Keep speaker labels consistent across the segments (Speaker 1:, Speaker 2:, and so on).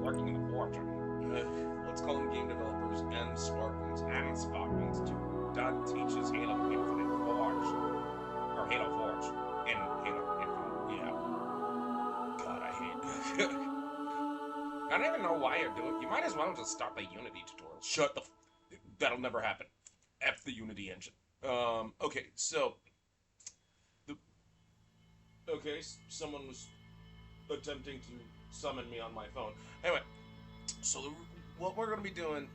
Speaker 1: working in the forge. Let's call them game developers and Spartans to teach us Halo Infinite Forge. Or Halo Forge. And Halo Infinite. Yeah. God, I hate I don't even know why you're doing it. You might as well just start the Unity tutorial. Shut the That'll never happen. F the Unity engine. Okay, so okay, someone was attempting to summon me on my phone. Anyway, so what we're gonna be doing.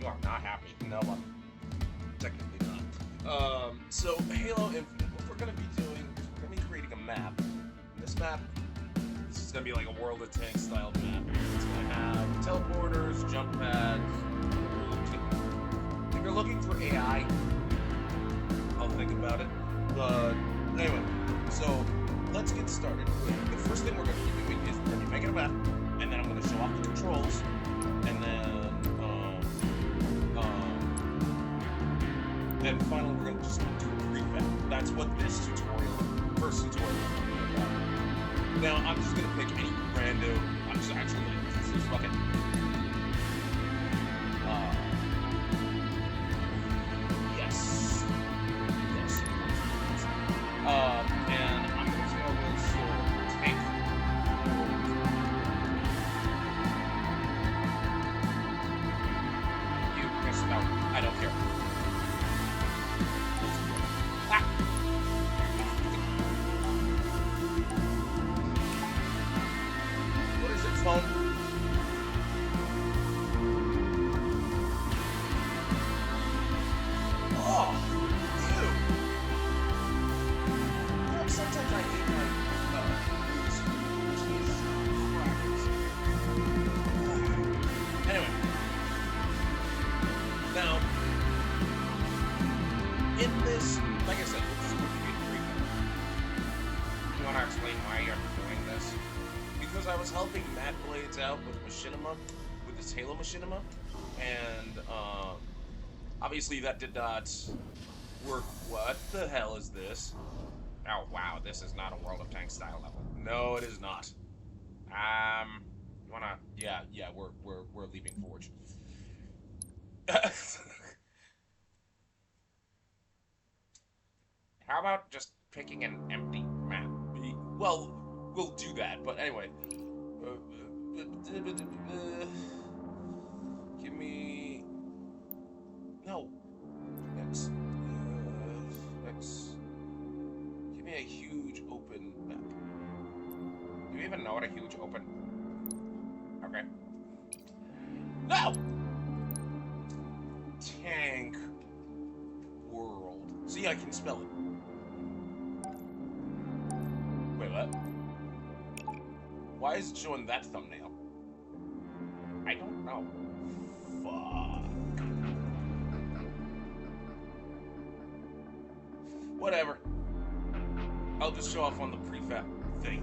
Speaker 1: You are not happy. No, I'm technically not. So Halo Infinite. What we're gonna be doing is we're gonna be creating a map. And this map, this is gonna be like a World of Tanks style map. It's gonna have teleporters, jump pads. If you're looking for AI, I'll think about it. But anyway, so let's get started. The first thing we're going to be doing is we're going to be making a map, and then I'm going to show off the controls, and then finally we're going to just do a prefab. That's what this first tutorial is going to be about. Now I'm just going to pick any random. I'm just actually going to just fuck it. And I'm going to go with tank. You missed out. I don't care. Ah. What is it, phone? Sometimes I think anyway, now in this, like I said, this is going to be a preview. You want to explain why you're doing this? Because I was helping Matt Blades out with Machinima, with his Halo Machinima, and obviously that did not work. What the hell is this? Oh wow, this is not a World of Tanks style level. No, it is not. You wanna? Yeah, we're leaving Forge. How about just picking an empty map? Well, we'll do that. But anyway, give me no. X. Give me a huge open map. Do you even know what a huge open? Okay. No! Tank World. See, I can spell it. Wait, what? Why is it showing that thumbnail? I don't know. Fuck. Whatever. I'll just show off on the prefab thing.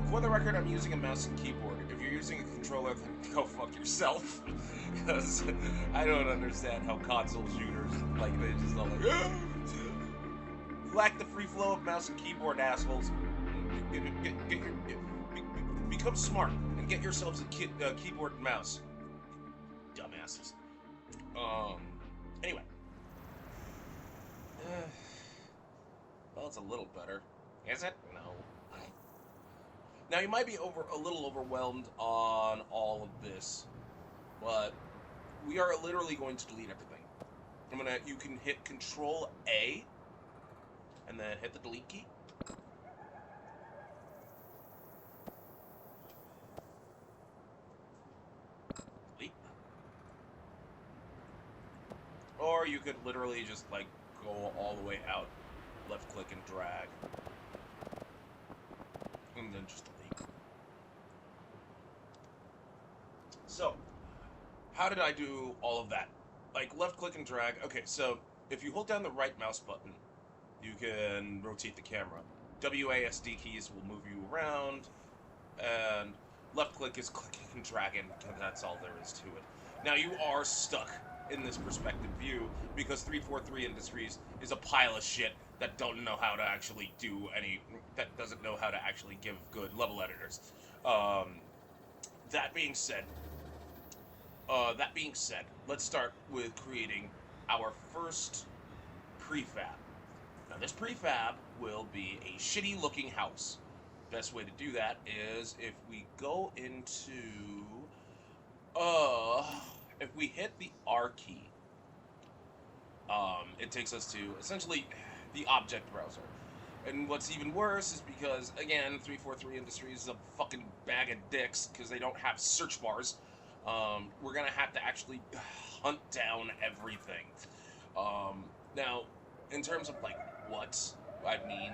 Speaker 1: For the record, I'm using a mouse and keyboard. If you're using a controller, then go fuck yourself. Because I don't understand how console shooters, like, they just all like, lack the free flow of mouse and keyboard, assholes. Become smart and get yourselves a keyboard and mouse. Dumbasses. Anyway. Well, it's a little better. Is it? No. Now, you might be a little overwhelmed on all of this, but we are literally going to delete everything. You can hit Control A, and then hit the delete key. Delete. Or you could literally just, like, go all the way out, left click and drag. And then just delete. So, how did I do all of that? Like, left click and drag. Okay, so if you hold down the right mouse button, you can rotate the camera. WASD keys will move you around, and left click is clicking and dragging, and that's all there is to it. Now, you are stuck in this perspective view because 343 Industries is a pile of shit that don't know how to actually do any, that doesn't know how to actually give good level editors. Um, that being said, let's start with creating our first prefab. Now, this prefab will be a shitty looking house. Best way to do that is if we go into, uh, if we hit the R key, it takes us to essentially the object browser. And what's even worse is because, again, 343 Industries is a fucking bag of dicks because they don't have search bars. We're going to have to actually hunt down everything. Now, in terms of, like, what I mean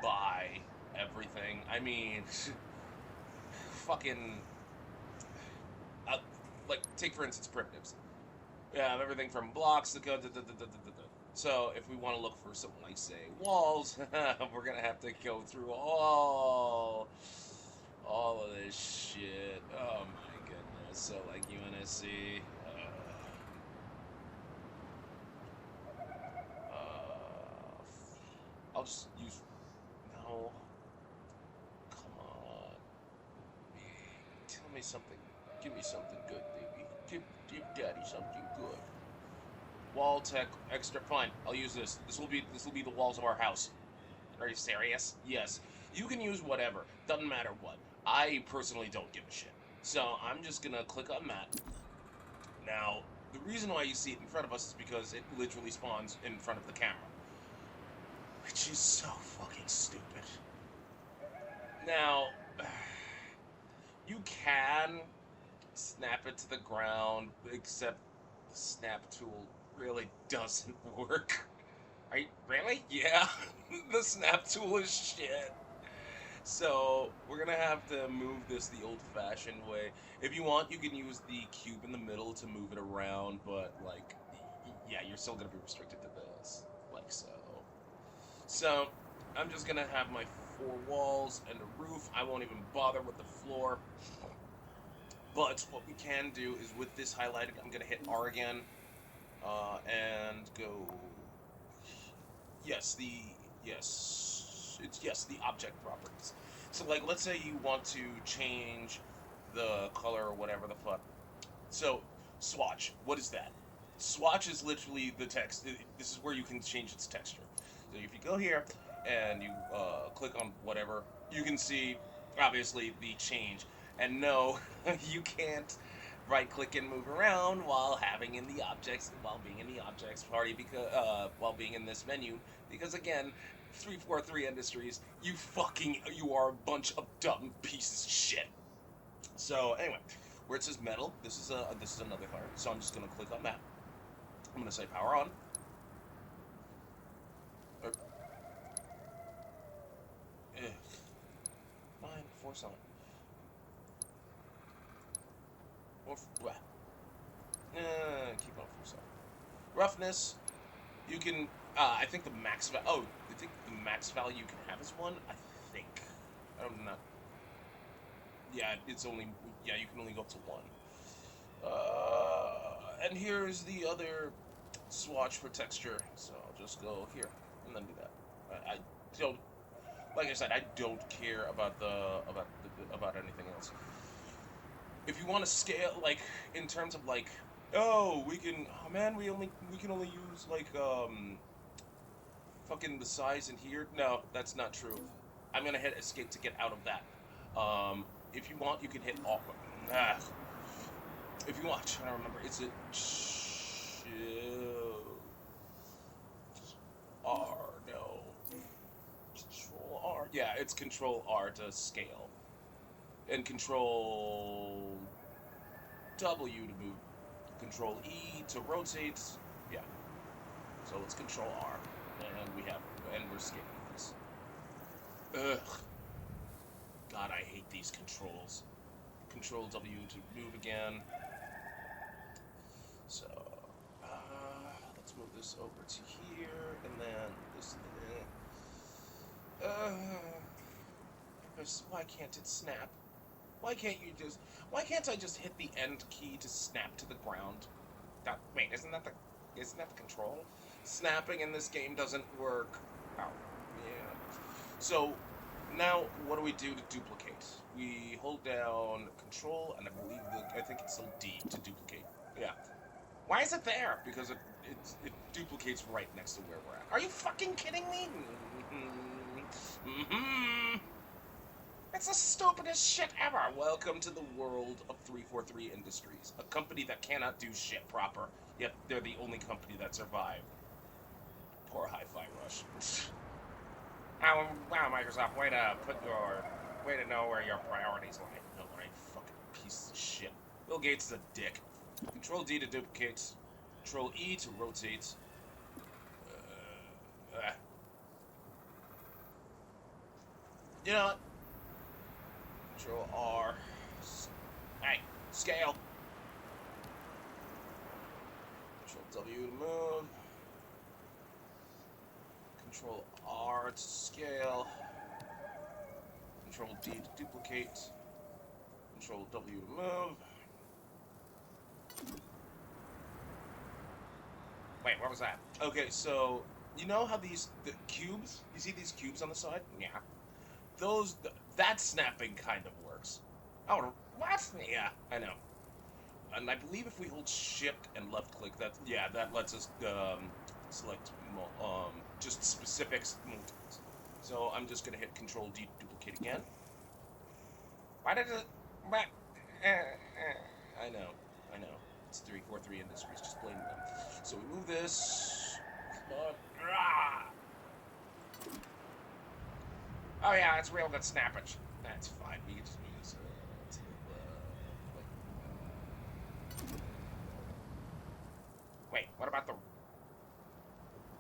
Speaker 1: by everything, I mean, fucking, like, take, for instance, primitives. We have everything from blocks to go. So if we want to look for something like, say, walls, we're gonna have to go through all of this shit. Oh my goodness. So like UNSC. I'll just use. No. Come on. Tell me something. Give me something good, baby. Give daddy something good. Wall tech extra, fine. I'll use this. This will be the walls of our house. Are you serious? Yes. You can use whatever. Doesn't matter what. I personally don't give a shit. So I'm just gonna click on that. Now, the reason why you see it in front of us is because it literally spawns in front of the camera. Which is so fucking stupid. Now, you can snap it to the ground, except the snap tool really doesn't work. Are you really? Yeah, the snap tool is shit. So we're gonna have to move this the old-fashioned way. If you want, you can use the cube in the middle to move it around, but like, yeah, you're still gonna be restricted to this, like so. So I'm just gonna have my 4 walls and a roof. I won't even bother with the floor. But what we can do is with this highlighted, I'm gonna hit R again. And go. Yes, the object properties. So like, let's say you want to change the color or whatever the fuck. So swatch, what is that? Swatch is literally the text. This is where you can change its texture. So if you go here and you click on whatever, you can see obviously the change. And no, you can't right-click and move around while being in the objects party, because while being in this menu, because again, 343 Industries, you are a bunch of dumb pieces of shit. So anyway, where it says metal, this is another card. So I'm just gonna click on that. I'm gonna say power on. Fine, force on. Keep on force on. Roughness, you can. I think the max. I think the max value you can have is 1. I think. I'm not. Yeah, it's only. Yeah, you can only go up to 1. And here's the other swatch for texture. So I'll just go here and then do that. I don't. Like I said, I don't care about about anything else. If you want to scale, like in terms of like, oh man, we can only use like fucking the size in here. No, that's not true. I'm gonna hit escape to get out of that. If you want, you can hit alt. If you want, I'm trying to remember, it's a R. No, Control R. Yeah, it's Control R to scale, and Control W to move, Control E to rotate. Yeah, so it's Control R, and we're scaling this. Ugh. God, I hate these controls. Control W to move again. So, let's move this over to here, and then this. Why can't it snap? Why can't I just hit the end key to snap to the ground? Wait, isn't that the control? Snapping in this game doesn't work. So now what do we do to duplicate? We hold down Control, and I think it's still D to duplicate. Yeah. Why is it there? Because it duplicates right next to where we're at. Are you fucking kidding me? Mm-hmm. It's the stupidest shit ever. Welcome to the world of 343 Industries, a company that cannot do shit proper, yet they're the only company that survived. Poor Hi-Fi Rush. Oh, wow, Microsoft, way to know where your priorities lie. No, right, fucking piece of shit. Bill Gates is a dick. Control D to duplicate. Control E to rotate. Uh, you know what? Control R. Hey, scale. Control W to move. Control R to scale. Control D to duplicate. Control W to move. Wait, what was that? Okay, so you know how the cubes? You see these cubes on the side? Yeah. Those that snapping kind of works. Oh, what? Yeah, I know. And I believe if we hold Shift and left click, that lets us select just specifics multiples. So I'm just gonna hit Control D to duplicate again. Why did it? What? I know, I know. It's 343 Industries. Just blame them. So we move this. Come on. Oh yeah, it's real good snappage. That's fine. We can just move this to wait, what about the?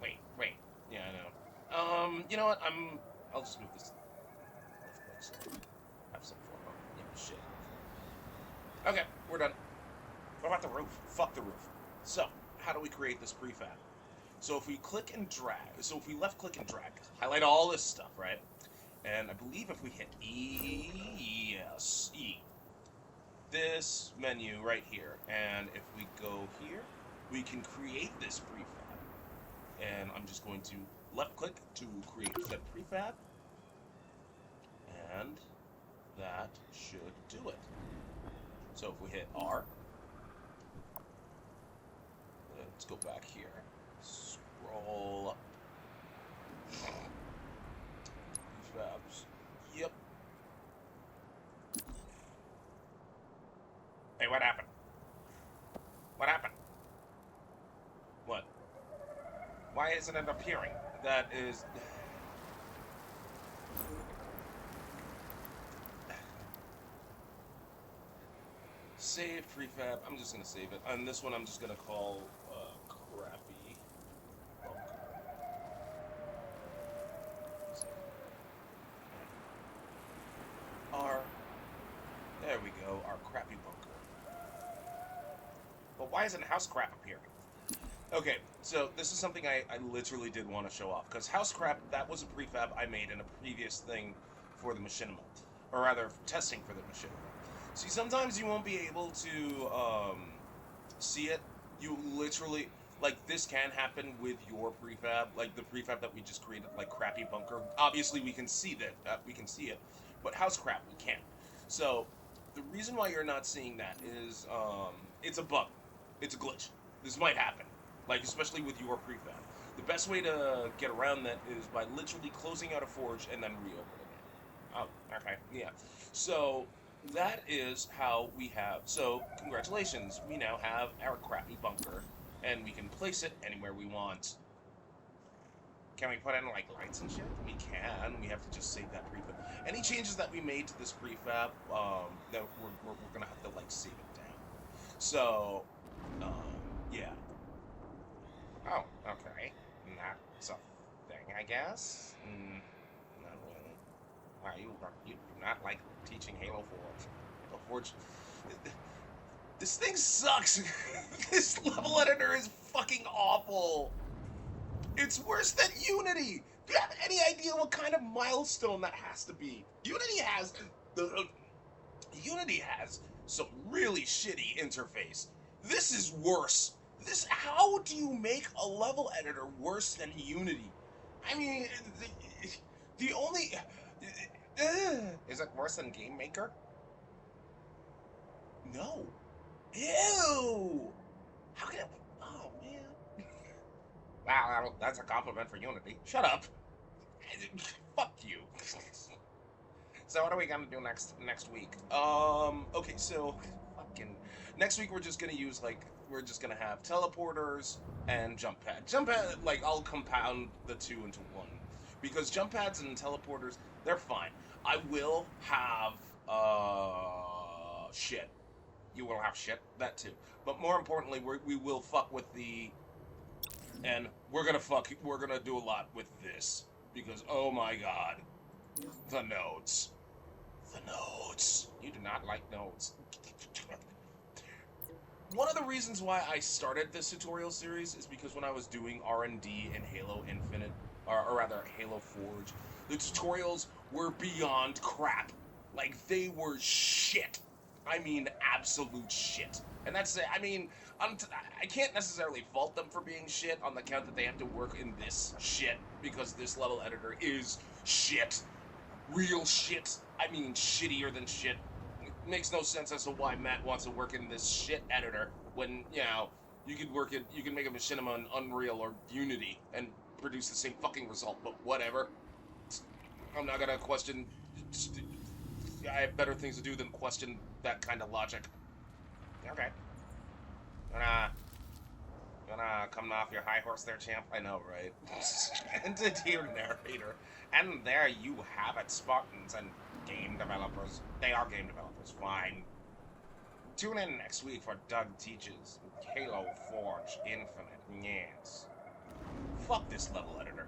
Speaker 1: Wait. Yeah, I know. You know what? I'll just move this left click so have some form of shit. Okay, we're done. What about the roof? Fuck the roof. So, how do we create this prefab? So if we click and drag, so if we left click and drag, highlight all this stuff, right? And I believe if we hit E, yes, E, this menu right here, and if we go here, we can create this prefab. And I'm just going to left click to create said prefab, and that should do it. So if we hit R, let's go back here, scroll up, prefabs, yep. Hey, what happened? What happened? What? Why isn't it appearing? That is... Save prefab. I'm just going to save it. On this one, I'm just going to call crappy bunker. There we go, our crappy bunker. But why isn't house crap appearing? Okay, so this is something I literally did want to show off, because house crap, that was a prefab I made in a previous thing for the machinima, or rather, testing for the machinima. See, sometimes you won't be able to see it. You literally, like, this can happen with your prefab, like the prefab that we just created, like crappy bunker. Obviously, we can see that, we can see it, but house crap, we can't. So, the reason why you're not seeing that is, it's a bug. It's a glitch. This might happen. Like, especially with your prefab. The best way to get around that is by literally closing out a forge and then reopening it. Oh, okay, yeah. So, that is how we have... So, congratulations, we now have our crappy bunker, and we can place it anywhere we want. Can we put in, like, lights and shit? We can. We have to just save that prefab. Any changes that we made to this prefab, that we're gonna have to, like, save it down. So, yeah. Oh, okay. That's a thing, I guess. Not really. Wow, you do not like teaching Halo Forge. Halo Forge. This thing sucks. This level editor is fucking awful. It's worse than Unity. Do you have any idea what kind of milestone that has to be? Unity has some really shitty interface. This is worse. How do you make a level editor worse than Unity? I mean, The only... Is it worse than Game Maker? No. Ew! How can it... Oh, man. Wow, that's a compliment for Unity. Shut up. Fuck you. So what are we gonna do next week? Okay, so fucking next week we're just gonna use we're just gonna have teleporters and jump pad. Jump pad, like I'll compound the two into one because jump pads and teleporters they're fine. I will have shit. You will have shit that too, but more importantly we will fuck with the and we're gonna do a lot with this because oh my god, the nodes. The nodes. You do not like nodes. One of the reasons why I started this tutorial series is because when I was doing R&D in Halo Infinite, or rather Halo Forge, the tutorials were beyond crap. Like, they were shit. I mean, absolute shit. And that's, I mean, I can't necessarily fault them for being shit on the count that they have to work in this shit, because this level editor is shit. Real shit. I mean, shittier than shit. It makes no sense as to why Matt wants to work in this shit editor when, you know, you can make a machinima in Unreal or Unity and produce the same fucking result, but whatever. I'm not gonna question... I have better things to do than question that kind of logic. Okay. Gonna come off your high horse there, champ? I know, right? And to dear narrator. And there you have it, Spartans and game developers. They are game developers, fine. Tune in next week for Doug Teaches Halo Forge Infinite. Yes. Fuck this level editor.